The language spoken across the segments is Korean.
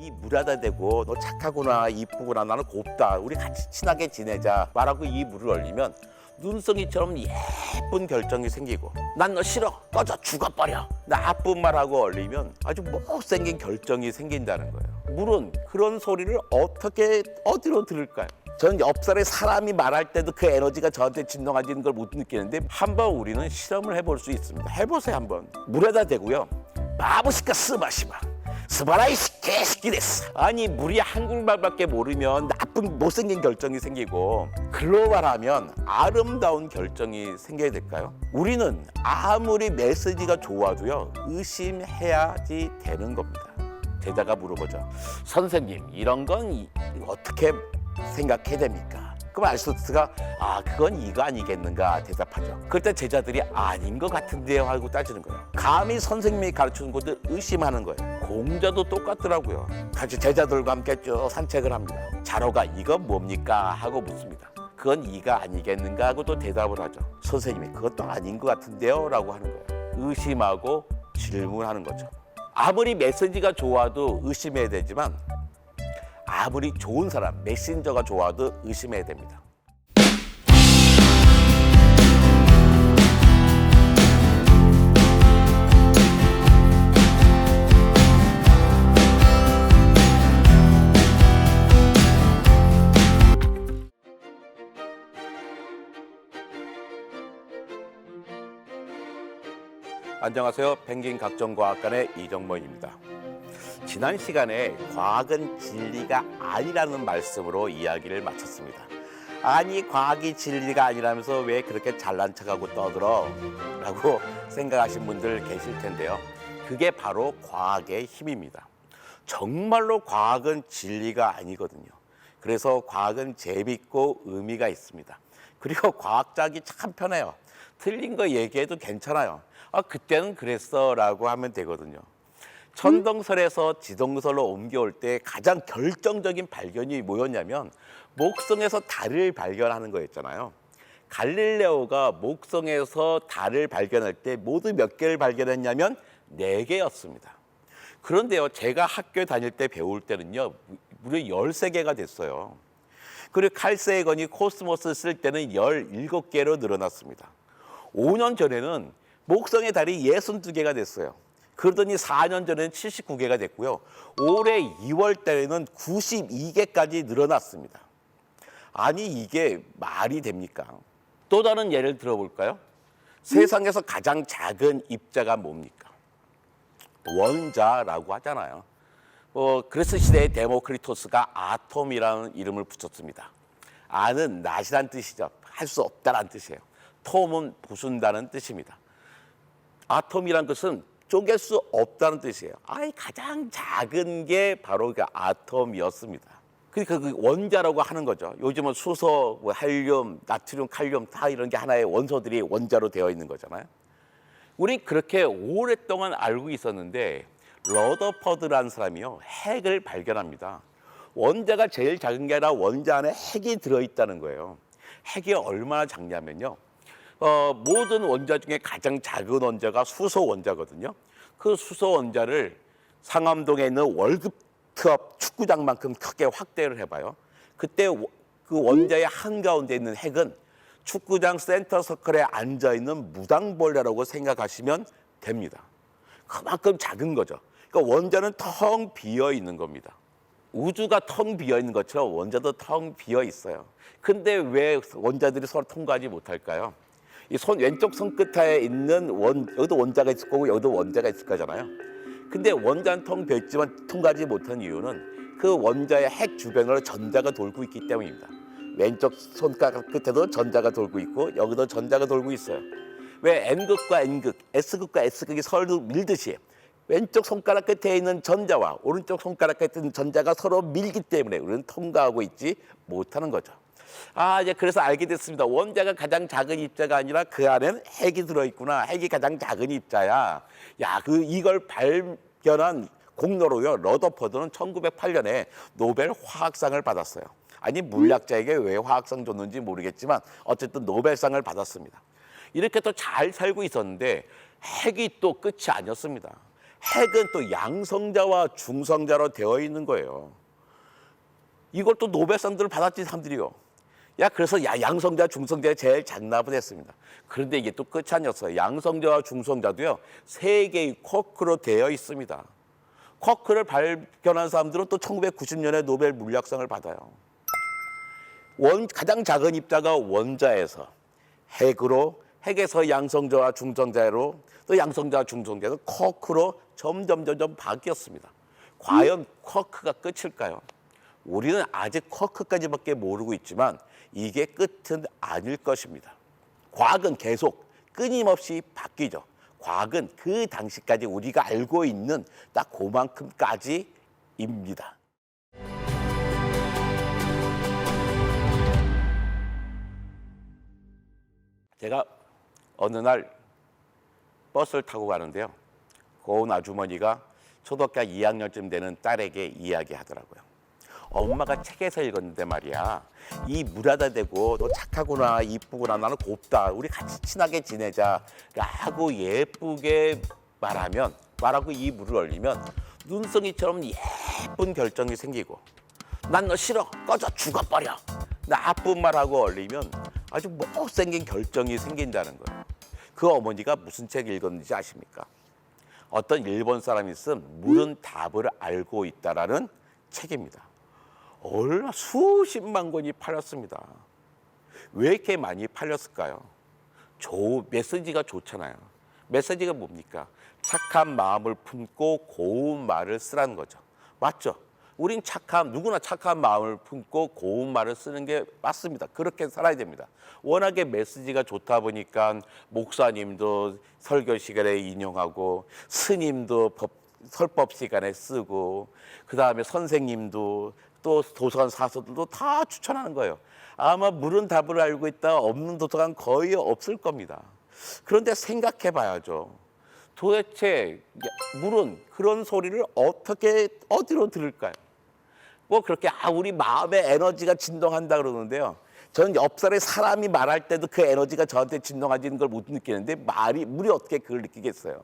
이 물에다 대고 너 착하구나 이쁘구나 나는 곱다 우리 같이 친하게 지내자 말하고 이 물을 얼리면 눈송이처럼 예쁜 결정이 생기고 난 너 싫어 꺼져 죽어버려 나쁜 말하고 얼리면 아주 못생긴 결정이 생긴다는 거예요. 물은 그런 소리를 어디로 들을까요? 저는 옆살에 사람이 말할 때도 그 에너지가 저한테 진동하는 걸 못 느끼는데 한번 우리는 실험을 해볼 수 있습니다. 해보세요. 한번 물에다 대고요. 마부시카 스마시마 스바라이시 개새끼 됐어. 아니 물이 한국말밖에 모르면 나쁜 못생긴 결정이 생기고 글로벌하면 아름다운 결정이 생겨야 될까요? 우리는 아무리 메시지가 좋아도요 의심해야지 되는 겁니다. 제자가 물어보죠. 선생님 이런 건 어떻게 생각해야 됩니까? 그럼 아리스토텔스가 그건 이거 아니겠는가 대답하죠. 그럴 때 제자들이 아닌 것 같은데요 하고 따지는 거예요. 감히 선생님이 가르치는 것을 의심하는 거예요. 공자도 똑같더라고요. 같이 제자들과 함께 쭉 산책을 합니다. 자로가 이건 뭡니까 하고 묻습니다. 그건 이가 아니겠는가 하고 또 대답을 하죠. 선생님이 그것도 아닌 것 같은데요 라고 하는 거예요. 의심하고 질문하는 거죠. 아무리 메시지가 좋아도 의심해야 되지만 아무리 좋은 사람, 메신저가 좋아도 의심해야 됩니다. 안녕하세요. 펭귄 각종과학관의 이정모입니다. 지난 시간에 과학은 진리가 아니라는 말씀으로 이야기를 마쳤습니다. 아니 과학이 진리가 아니라면서 왜 그렇게 잘난 척하고 떠들어? 라고 생각하신 분들 계실 텐데요. 그게 바로 과학의 힘입니다. 정말로 과학은 진리가 아니거든요. 그래서 과학은 재밌고 의미가 있습니다. 그리고 과학자기 참 편해요. 틀린 거 얘기해도 괜찮아요. 그때는 그랬어 라고 하면 되거든요. 천동설에서 지동설로 옮겨올 때 가장 결정적인 발견이 뭐였냐면 목성에서 달을 발견하는 거였잖아요. 갈릴레오가 목성에서 달을 발견할 때 모두 몇 개를 발견했냐면 4개였습니다. 그런데요, 제가 학교에 다닐 때 배울 때는요, 무려 13개가 됐어요. 그리고 칼세이건이 코스모스 쓸 때는 17개로 늘어났습니다. 5년 전에는 목성의 달이 62개가 됐어요. 그러더니 4년 전에는 79개가 됐고요. 올해 2월 달에는 92개까지 늘어났습니다. 아니 이게 말이 됩니까? 또 다른 예를 들어볼까요? 세상에서 가장 작은 입자가 뭡니까? 원자라고 하잖아요. 그리스 시대의 데모크리토스가 아톰이라는 이름을 붙였습니다. 아는 낫이란 뜻이죠. 할 수 없다는 뜻이에요. 톰은 부순다는 뜻입니다. 아톰이란 것은 쪼갤 수 없다는 뜻이에요. 가장 작은 게 바로 그 아톰이었습니다. 그러니까 그 원자라고 하는 거죠. 요즘은 수소, 헬륨, 나트륨, 칼륨 다 이런 게 하나의 원소들이 원자로 되어 있는 거잖아요. 우리 그렇게 오랫동안 알고 있었는데 러더퍼드라는 사람이요 핵을 발견합니다. 원자가 제일 작은 게 아니라 원자 안에 핵이 들어있다는 거예요. 핵이 얼마나 작냐면요. 모든 원자 중에 가장 작은 원자가 수소 원자거든요. 그 수소 원자를 상암동에 있는 월급트업 축구장만큼 크게 확대를 해봐요. 그때 그 원자의 한가운데 있는 핵은 축구장 센터 서클에 앉아있는 무당벌레라고 생각하시면 됩니다. 그만큼 작은 거죠. 그러니까 원자는 텅 비어 있는 겁니다. 우주가 텅 비어 있는 것처럼 원자도 텅 비어 있어요. 근데 왜 원자들이 서로 통과하지 못할까요? 이 왼쪽 손끝에 있는 여기도 원자가 있을 거고 여기도 원자가 있을 거잖아요. 근데 원자는 텅 비어 있지만 통과하지 못한 이유는 그 원자의 핵 주변으로 전자가 돌고 있기 때문입니다. 왼쪽 손가락 끝에도 전자가 돌고 있고 여기도 전자가 돌고 있어요. 왜 N극과 N극, S극과 S극이 서로 밀듯이 왼쪽 손가락 끝에 있는 전자와 오른쪽 손가락 끝에 있는 전자가 서로 밀기 때문에 우리는 통과하고 있지 못하는 거죠. 이제 그래서 알게 됐습니다. 원자가 가장 작은 입자가 아니라 그 안에는 핵이 들어있구나. 핵이 가장 작은 입자야. 이걸 발견한 공로로요. 러더퍼드는 1908년에 노벨 화학상을 받았어요. 아니 물리학자에게 왜 화학상 줬는지 모르겠지만 어쨌든 노벨상을 받았습니다. 이렇게 또 잘 살고 있었는데 핵이 또 끝이 아니었습니다. 핵은 또 양성자와 중성자로 되어 있는 거예요. 이걸 또 노벨상들을 받았지 사람들이요. 야 그래서 양성자, 중성자가 제일 잔나부 됐습니다. 그런데 이게 또 끝이 아니었어요. 양성자와 중성자도요 3개의 쿼크로 되어 있습니다. 쿼크를 발견한 사람들은 또 1990년에 노벨 물리학상을 받아요. 가장 작은 입자가 원자에서 핵에서 양성자와 중성자로 또 양성자와 중성자에서 쿼크로 점점 바뀌었습니다. 과연 쿼크가 끝일까요? 우리는 아직 쿼크까지밖에 모르고 있지만 이게 끝은 아닐 것입니다. 과학은 계속 끊임없이 바뀌죠. 과학은 그 당시까지 우리가 알고 있는 딱 그만큼까지입니다. 제가 어느 날 버스를 타고 가는데요. 고운 아주머니가 초등학교 2학년쯤 되는 딸에게 이야기하더라고요. 엄마가 책에서 읽었는데 말이야. 이 물에다 대고 너 착하구나, 이쁘구나, 나는 곱다. 우리 같이 친하게 지내자. 라고 예쁘게 말하고 이 물을 얼리면 눈송이처럼 예쁜 결정이 생기고 난 너 싫어, 꺼져, 죽어버려. 나쁜 말하고 얼리면 아주 못생긴 결정이 생긴다는 거예요. 그 어머니가 무슨 책 읽었는지 아십니까? 어떤 일본 사람이 쓴 물은 답을 알고 있다라는 책입니다. 얼마 수십만 권이 팔렸습니다. 왜 이렇게 많이 팔렸을까요? 메시지가 좋잖아요. 메시지가 뭡니까? 착한 마음을 품고 고운 말을 쓰라는 거죠. 맞죠? 우린 누구나 착한 마음을 품고 고운 말을 쓰는 게 맞습니다. 그렇게 살아야 됩니다. 워낙에 메시지가 좋다 보니까 목사님도 설교 시간에 인용하고 스님도 설법 시간에 쓰고 그다음에 선생님도 또 도서관 사서들도 다 추천하는 거예요. 아마 물은 답을 알고 있다 없는 도서관 거의 없을 겁니다. 그런데 생각해 봐야죠. 도대체 물은 그런 소리를 어디로 들을까요? 뭐 그렇게 우리 마음의 에너지가 진동한다 그러는데요. 저는 옆살에 사람이 말할 때도 그 에너지가 저한테 진동하지는 걸 못 느끼는데 물이 어떻게 그걸 느끼겠어요?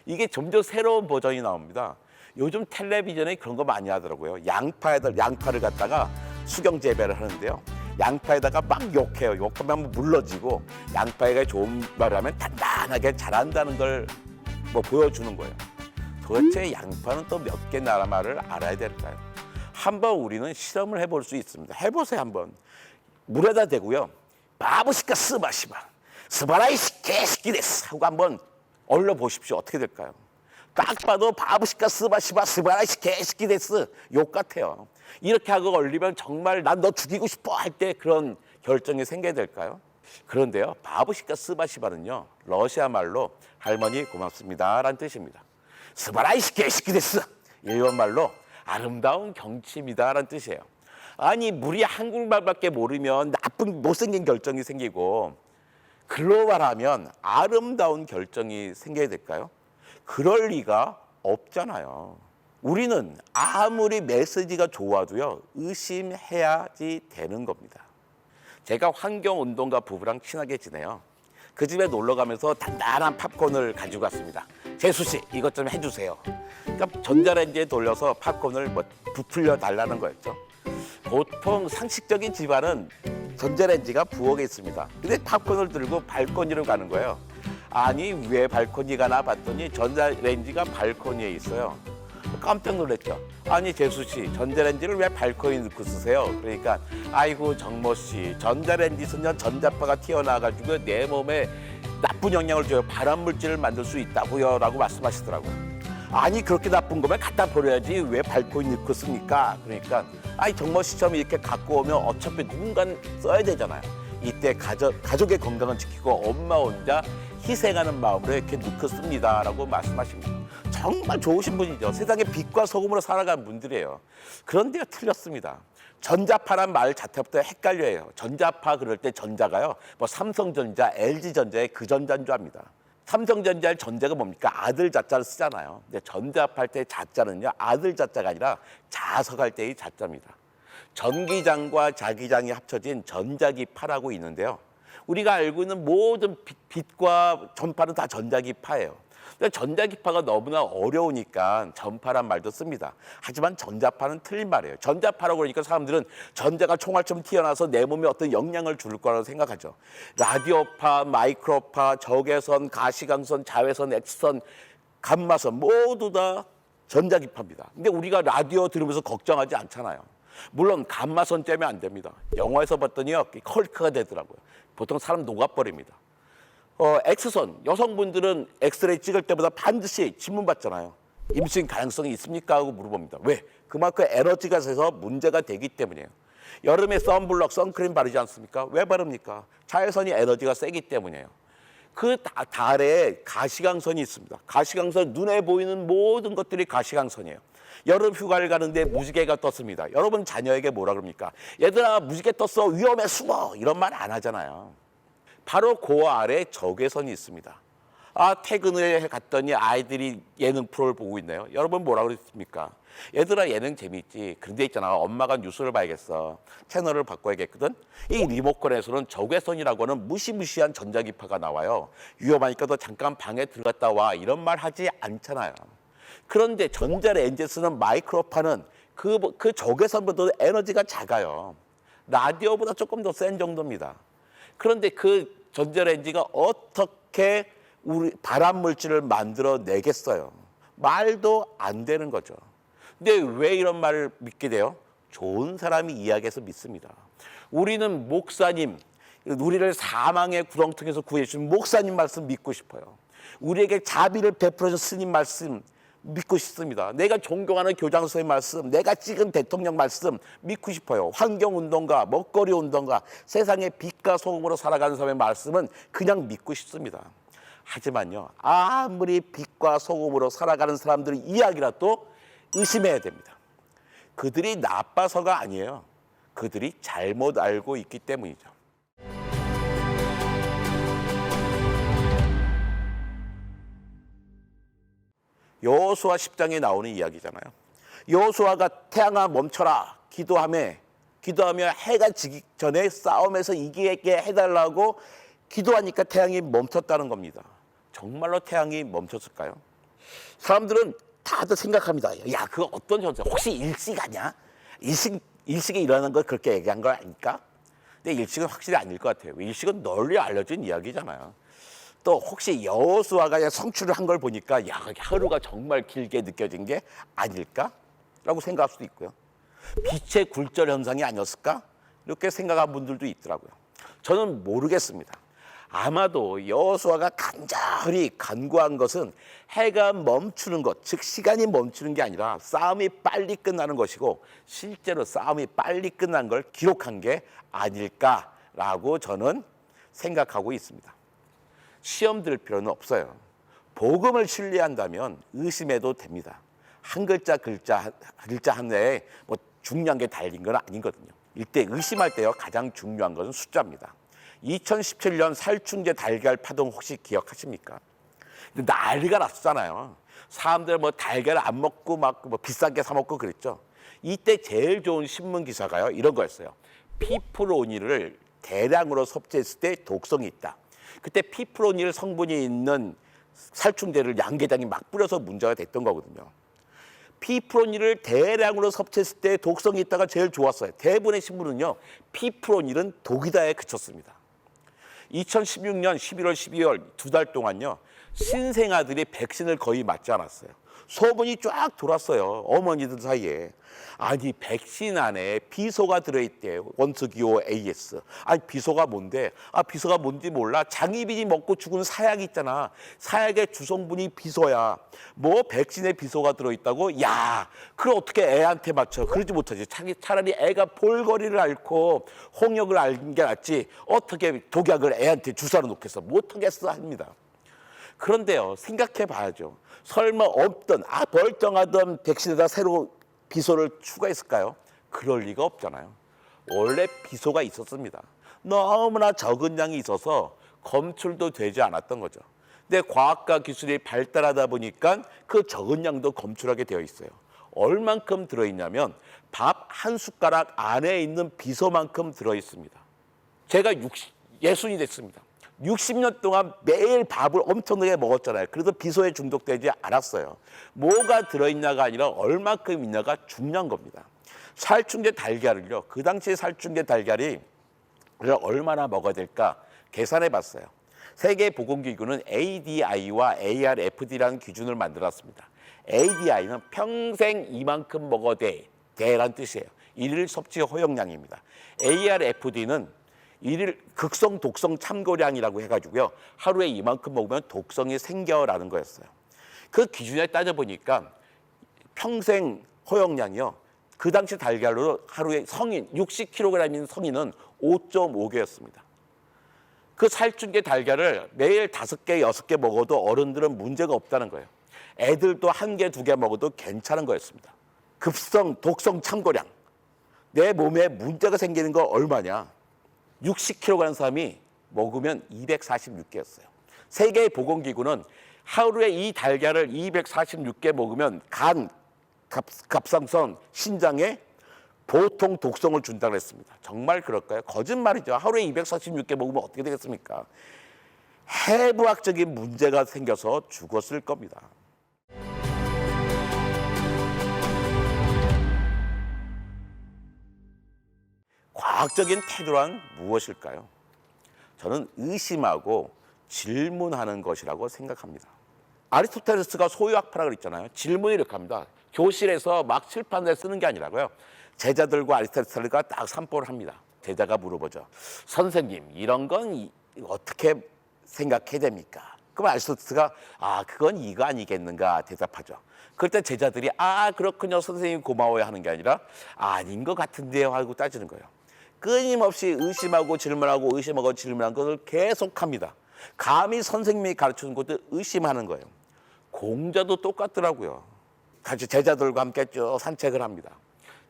이게 점점 새로운 버전이 나옵니다. 요즘 텔레비전에 그런 거 많이 하더라고요. 양파를 갖다가 수경 재배를 하는데요. 양파에다가 막 욕해요. 욕하면 물러지고 양파에가 좋은 말을 하면 단단하게 자란다는 걸 보여주는 거예요. 도대체 양파는 또 몇 개 나라 말을 알아야 될까요? 한번 우리는 실험을 해볼 수 있습니다. 해보세요 한번. 물에다 대고요. 바부시카 스바시바 스바라이시 개시키 데스 하고 한번 얼려 보십시오. 어떻게 될까요? 딱 봐도 바부시카 스바시바 스바라이시 개시키 데스 욕 같아요. 이렇게 하고 얼리면 정말 난 너 죽이고 싶어 할 때 그런 결정이 생겨야 될까요? 그런데요. 바부시카 스바시바는요. 러시아 말로 할머니 고맙습니다 라는 뜻입니다. 스바라이시 개시키 데스 일본 말로 아름다운 경치입니다 라는 뜻이에요. 아니 물이 한국말밖에 모르면 나쁜 못생긴 결정이 생기고 글로벌하면 아름다운 결정이 생겨야 될까요? 그럴 리가 없잖아요. 우리는 아무리 메시지가 좋아도요 의심해야지 되는 겁니다. 제가 환경운동가 부부랑 친하게 지내요. 그 집에 놀러 가면서 단단한 팝콘을 가지고 갔습니다. 재수 씨 이것 좀 해주세요. 그러니까 전자레인지에 돌려서 팝콘을 부풀려 달라는 거였죠. 보통 상식적인 집안은 전자레인지가 부엌에 있습니다. 근데 팝콘을 들고 발코니로 가는 거예요. 아니 왜 발코니 가나 봤더니 전자레인지가 발코니에 있어요. 깜짝 놀랐죠. 아니 재수 씨 전자레인지를 왜 발코니에 넣고 쓰세요? 그러니까 아이고 정모 씨 전자레인지 쓰면 전자파가 튀어나와가지고 내 몸에 나쁜 영향을 줘요. 발암물질을 만들 수 있다고요 라고 말씀하시더라고요. 아니 그렇게 나쁜 거면 갖다 버려야지 왜 발코니 넣고 씁니까? 그러니까 아니 정모 씨처럼 이렇게 갖고 오면 어차피 누군가는 써야 되잖아요. 이때 가족의 건강을 지키고 엄마 혼자 희생하는 마음으로 이렇게 넣고 씁니다 라고 말씀하십니다. 정말 좋으신 분이죠. 세상에 빛과 소금으로 살아가는 분들이에요. 그런데요 틀렸습니다. 전자파란 말 자체부터 헷갈려요. 전자파 그럴 때 전자가요. 삼성전자, LG전자의 그 전자인 줄 압니다. 삼성전자의 전자가 뭡니까? 아들 자자를 쓰잖아요. 근데 전자파 할 때 자자는요. 아들 자자가 아니라 자석할 때의 자자입니다. 전기장과 자기장이 합쳐진 전자기파라고 있는데요. 우리가 알고 있는 모든 빛과 전파는 다 전자기파예요. 근데 전자기파가 너무나 어려우니까 전파란 말도 씁니다. 하지만 전자파는 틀린 말이에요. 전자파라고 그러니까 사람들은 전자가 총알처럼 튀어나와서 내 몸에 어떤 영향을 줄 거라고 생각하죠. 라디오파, 마이크로파, 적외선, 가시광선, 자외선, 엑스선, 감마선 모두 다 전자기파입니다. 근데 우리가 라디오 들으면서 걱정하지 않잖아요. 물론 감마선 쬐면 안 됩니다. 영화에서 봤더니요, 컬크가 되더라고요. 보통 사람 녹아버립니다. 엑스선, 여성분들은 엑스레이 찍을 때보다 반드시 질문 받잖아요. 임신 가능성이 있습니까? 하고 물어봅니다. 왜? 그만큼 에너지가 세서 문제가 되기 때문이에요. 여름에 선블럭, 선크림 바르지 않습니까? 왜 바릅니까? 자외선이 에너지가 세기 때문이에요. 그 달에 가시광선이 있습니다. 가시광선, 눈에 보이는 모든 것들이 가시광선이에요. 여름 휴가를 가는데 무지개가 떴습니다. 여러분 자녀에게 뭐라 그럽니까? 얘들아, 무지개 떴어, 위험해, 숨어, 이런 말 안 하잖아요. 바로 그 아래 적외선이 있습니다. 퇴근을 갔더니 아이들이 예능 프로를 보고 있네요. 여러분 뭐라 그랬습니까? 얘들아, 예능 재밌지. 그런데 있잖아, 엄마가 뉴스를 봐야겠어. 채널을 바꿔야겠거든. 이 리모컨에서는 적외선이라고 하는 무시무시한 전자기파가 나와요. 위험하니까 너 잠깐 방에 들어갔다 와. 이런 말 하지 않잖아요. 그런데 전자레인지에 쓰는 마이크로파는 그 적외선보다 에너지가 작아요. 라디오보다 조금 더 센 정도입니다. 그런데 그 전자레인지가 어떻게 우리 발암 물질을 만들어내겠어요? 말도 안 되는 거죠. 근데 왜 이런 말을 믿게 돼요? 좋은 사람이 이야기해서 믿습니다. 우리는 목사님, 우리를 사망의 구렁텅이에서 구해주신 목사님 말씀 믿고 싶어요. 우리에게 자비를 베풀어준 스님 말씀 믿고 싶습니다. 내가 존경하는 교장 선생님 말씀, 내가 찍은 대통령 말씀 믿고 싶어요. 환경운동가, 먹거리운동가, 세상의 빛과 소금으로 살아가는 사람의 말씀은 그냥 믿고 싶습니다. 하지만요, 아무리 빛과 소금으로 살아가는 사람들의 이야기라도 의심해야 됩니다. 그들이 나빠서가 아니에요. 그들이 잘못 알고 있기 때문이죠. 여호수아 10장에 나오는 이야기잖아요. 여호수아가 태양아 멈춰라 기도하며 해가 지기 전에 싸움에서 이기게 해달라고 기도하니까 태양이 멈췄다는 겁니다. 정말로 태양이 멈췄을까요? 사람들은 다들 생각합니다. 야, 그거 어떤 현상? 혹시 일식 아니야? 일식이 일어나는 걸 그렇게 얘기한 거 아닐까? 근데 일식은 확실히 아닐 것 같아요. 일식은 널리 알려진 이야기잖아요. 또 혹시 여호수아가 성취를 한 걸 보니까 야, 하루가 정말 길게 느껴진 게 아닐까라고 생각할 수도 있고요. 빛의 굴절 현상이 아니었을까? 이렇게 생각한 분들도 있더라고요. 저는 모르겠습니다. 아마도 여호수아가 간절히 간구한 것은 해가 멈추는 것, 즉 시간이 멈추는 게 아니라 싸움이 빨리 끝나는 것이고 실제로 싸움이 빨리 끝난 걸 기록한 게 아닐까라고 저는 생각하고 있습니다. 시험 들 필요는 없어요. 복음을 신뢰한다면 의심해도 됩니다. 한 글자 하나에 뭐 중요한 게 달린 건 아니거든요. 이때 의심할 때요, 가장 중요한 것은 숫자입니다. 2017년 살충제 달걀 파동 혹시 기억하십니까? 근데 난리가 났었잖아요. 사람들 뭐 달걀 안 먹고 막 뭐 비싸게 사 먹고 그랬죠. 이때 제일 좋은 신문 기사가요, 이런 거였어요. 피프로니를 대량으로 섭취했을 때 독성이 있다. 그때 피프로닐 성분이 있는 살충제를 양계장이 막 뿌려서 문제가 됐던 거거든요. 피프로닐을 대량으로 섭취했을 때 독성이 있다가 제일 좋았어요. 대부분의 신문은요, 피프로닐은 독이다에 그쳤습니다. 2016년 11월, 12월 두 달 동안요, 신생아들이 백신을 거의 맞지 않았어요. 소문이 쫙 돌았어요. 어머니들 사이에. 아니, 백신 안에 비소가 들어있대요. 원소기호 AS. 아니, 비소가 뭔데? 비소가 뭔지 몰라. 장희빈이 먹고 죽은 사약 있잖아. 사약의 주성분이 비소야. 뭐 백신에 비소가 들어있다고? 야, 그걸 어떻게 애한테 맞춰? 그러지 못하지. 차라리 애가 볼거리를 앓고 홍역을 앓는 게 낫지. 어떻게 독약을 애한테 주사로 놓겠어? 못하겠어 합니다. 그런데요, 생각해 봐야죠. 설마 없던, 멀쩡하던 백신에다 새로 비소를 추가했을까요? 그럴 리가 없잖아요. 원래 비소가 있었습니다. 너무나 적은 양이 있어서 검출도 되지 않았던 거죠. 근데 과학과 기술이 발달하다 보니까 그 적은 양도 검출하게 되어 있어요. 얼만큼 들어있냐면 밥 한 숟가락 안에 있는 비소만큼 들어있습니다. 제가 60이 됐습니다. 60년 동안 매일 밥을 엄청나게 먹었잖아요. 그래도 비소에 중독되지 않았어요. 뭐가 들어있냐가 아니라 얼마큼 있냐가 중요한 겁니다. 살충제 달걀을요. 그 당시에 살충제 달걀이 얼마나 먹어야 될까 계산해 봤어요. 세계보건기구는 ADI와 ARFD라는 기준을 만들었습니다. ADI는 평생 이만큼 먹어야 돼라는 뜻이에요. 일일 섭취 허용량입니다. ARFD는 일일 극성 독성 참고량이라고 해가지고요. 하루에 이만큼 먹으면 독성이 생겨라는 거였어요. 그 기준에 따져보니까 평생 허용량이요. 그 당시 달걀로 하루에 성인 60kg인 성인은 5.5개였습니다. 그 살충제 달걀을 매일 5개, 6개 먹어도 어른들은 문제가 없다는 거예요. 애들도 1개, 2개 먹어도 괜찮은 거였습니다. 급성, 독성 참고량. 내 몸에 문제가 생기는 거 얼마냐? 60kg 사람이 먹으면 246개였어요. 세계보건기구는 하루에 이 달걀을 246개 먹으면 간, 갑상선, 신장에 보통 독성을 준다고 했습니다. 정말 그럴까요? 거짓말이죠. 하루에 246개 먹으면 어떻게 되겠습니까? 해부학적인 문제가 생겨서 죽었을 겁니다. 과학적인 태도란 무엇일까요? 저는 의심하고 질문하는 것이라고 생각합니다. 아리스토텔레스가 소유학파라고 그랬잖아요. 질문을 이렇게 합니다. 교실에서 막 칠판에 쓰는 게 아니라고요. 제자들과 아리스토텔레스가 딱 산보를 합니다. 제자가 물어보죠. 선생님, 이런 건 어떻게 생각해야 됩니까? 그럼 아리스토텔레스가 그건 이거 아니겠는가 대답하죠. 그럴 때 제자들이 그렇군요. 선생님 고마워요 하는 게 아니라 아닌 것 같은데요 하고 따지는 거예요. 끊임없이 의심하고 질문하고 의심하고 질문하는 것을 계속합니다. 감히 선생님이 가르치는 것도 의심하는 거예요. 공자도 똑같더라고요. 같이 제자들과 함께 쭉 산책을 합니다.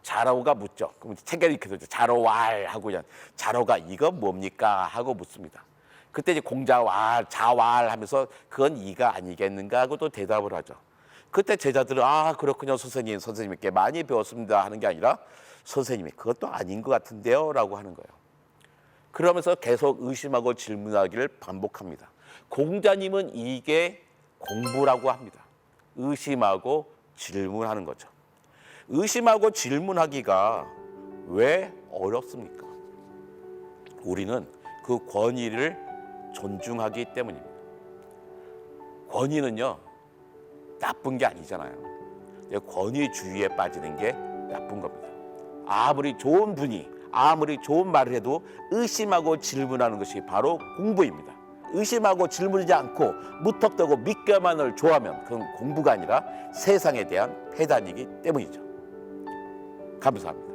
자로가 묻죠. 그럼 책에 이렇게 되죠. 자로왈 하고 그냥 자로가 이거 뭡니까 하고 묻습니다. 그때 이제 공자왈, 자왈 하면서 그건 이가 아니겠는가 하고 또 대답을 하죠. 그때 제자들은 그렇군요. 선생님께 많이 배웠습니다 하는 게 아니라 선생님이 그것도 아닌 것 같은데요 라고 하는 거예요. 그러면서 계속 의심하고 질문하기를 반복합니다. 공자님은 이게 공부라고 합니다. 의심하고 질문하는 거죠. 의심하고 질문하기가 왜 어렵습니까? 우리는 그 권위를 존중하기 때문입니다. 권위는요, 나쁜 게 아니잖아요. 권위주의에 빠지는 게 나쁜 겁니다. 아무리 좋은 분이 아무리 좋은 말을 해도 의심하고 질문하는 것이 바로 공부입니다. 의심하고 질문하지 않고 무턱대고 믿기만을 좋아하면 그건 공부가 아니라 세상에 대한 패단이기 때문이죠. 감사합니다.